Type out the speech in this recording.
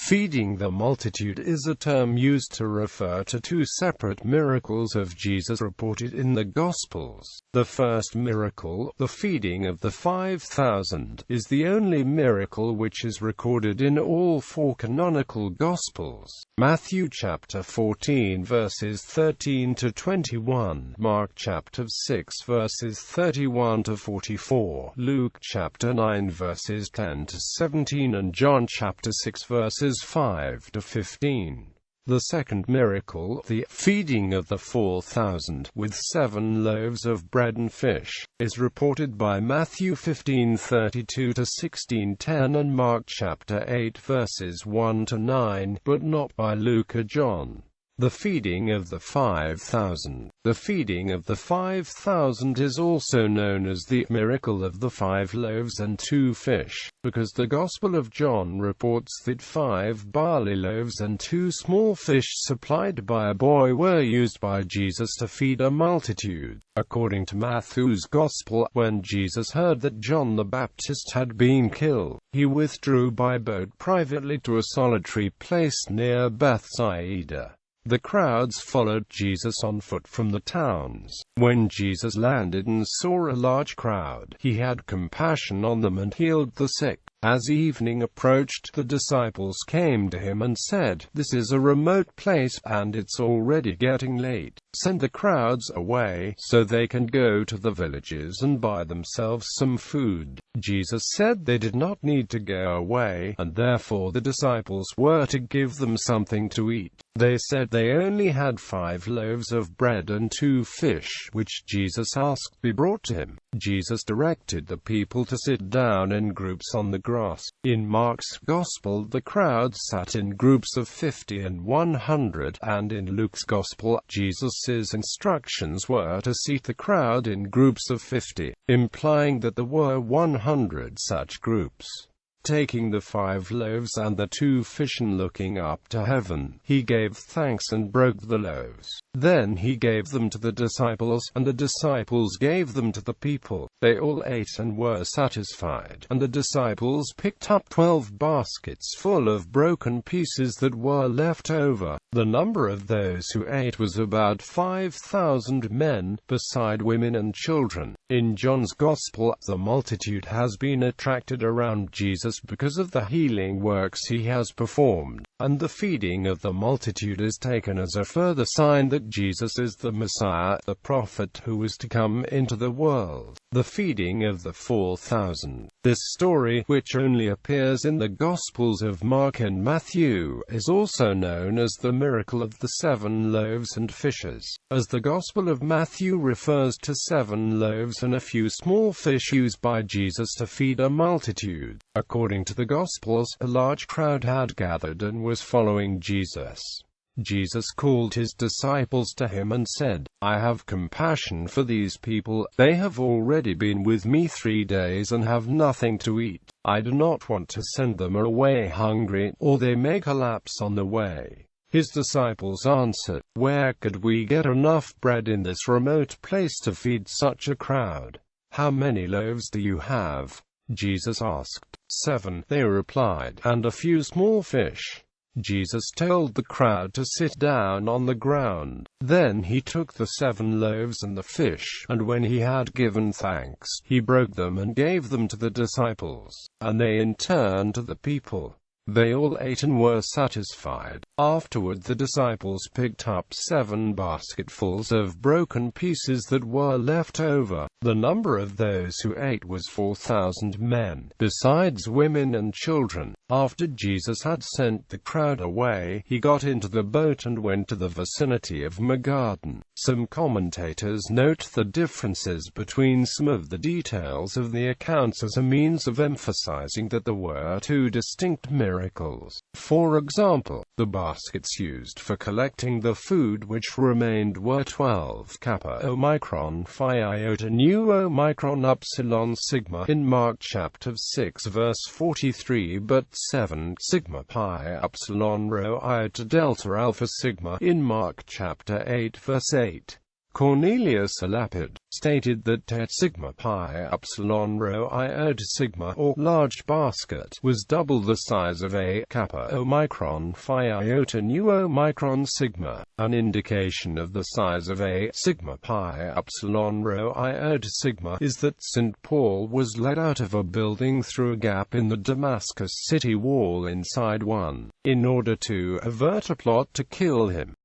Feeding the multitude is a term used to refer to two separate miracles of Jesus reported in the Gospels. The first miracle, the feeding of the 5,000, is the only miracle which is recorded in all four canonical Gospels: Matthew chapter 14 verses 13 to 21, Mark chapter 6 verses 31 to 44, Luke chapter 9 verses 10 to 17, and John chapter 6 verses 5 to 15. The second miracle, the feeding of the 4,000 with 7 loaves of bread and fish, is reported by Matthew 15:32 to 16:10 and Mark chapter 8 verses 1 to 9, but not by Luke or John. The feeding of the 5,000. The feeding of the 5,000 is also known as the miracle of the 5 loaves and 2 fish, because the Gospel of John reports that 5 barley loaves and 2 small fish supplied by a boy were used by Jesus to feed a multitude. According to Matthew's Gospel, when Jesus heard that John the Baptist had been killed, he withdrew by boat privately to a solitary place near Bethsaida. The crowds followed Jesus on foot from the towns. When Jesus landed and saw a large crowd, he had compassion on them and healed the sick. As evening approached, the disciples came to him and said, "This is a remote place, and it's already getting late. Send the crowds away, so they can go to the villages and buy themselves some food." Jesus said they did not need to go away, and therefore the disciples were to give them something to eat. They said they only had 5 loaves of bread and 2 fish, which Jesus asked be brought to him. Jesus directed the people to sit down in groups on the grass. In Mark's Gospel, the crowd sat in groups of 50 and 100, and in Luke's Gospel, Jesus' instructions were to seat the crowd in groups of 50, implying that there were 100 such groups. Taking the 5 loaves and the 2 fish and looking up to heaven, he gave thanks and broke the loaves. Then he gave them to the disciples, and the disciples gave them to the people. They all ate and were satisfied, and the disciples picked up 12 baskets full of broken pieces that were left over. The number of those who ate was about 5,000 men, beside women and children. In John's Gospel, the multitude has been attracted around Jesus because of the healing works he has performed, and the feeding of the multitude is taken as a further sign that Jesus is the Messiah, the prophet who was to come into the world. The feeding of the 4,000. This story, which only appears in the Gospels of Mark and Matthew, is also known as the miracle of the 7 loaves and fishes, as the Gospel of Matthew refers to 7 loaves and a few small fish used by Jesus to feed a multitude. According to the Gospels, a large crowd had gathered and was following Jesus. Jesus called his disciples to him and said, "I have compassion for these people. They have already been with me 3 days and have nothing to eat. I do not want to send them away hungry, or they may collapse on the way." His disciples answered, "Where could we get enough bread in this remote place to feed such a crowd? How many loaves do you have?" Jesus asked. 7, they replied, "and a few small fish." Jesus told the crowd to sit down on the ground. Then he took the 7 loaves and the fish, and when he had given thanks, he broke them and gave them to the disciples, and they in turn to the people. They all ate and were satisfied. Afterward the disciples picked up 7 basketfuls of broken pieces that were left over. The number of those who ate was 4,000 men, besides women and children. After Jesus had sent the crowd away, he got into the boat and went to the vicinity of Magadan. Some commentators note the differences between some of the details of the accounts as a means of emphasizing that there were 2 distinct miracles. For example, the baskets used for collecting the food which remained were 12 Kappa Omicron Phi Iota Nu Omicron Upsilon Sigma in Mark chapter 6 verse 43, but 7 Sigma Pi Upsilon Rho Iota Delta Alpha Sigma in Mark chapter 8 verse 8. Cornelius a Lapid, stated that tet sigma pi upsilon rho iota sigma, or large basket, was double the size of a kappa omicron phi iota nu omicron sigma, an indication of the size of a sigma pi upsilon rho iota sigma is that St. Paul was led out of a building through a gap in the Damascus city wall inside one, in order to avert a plot to kill him.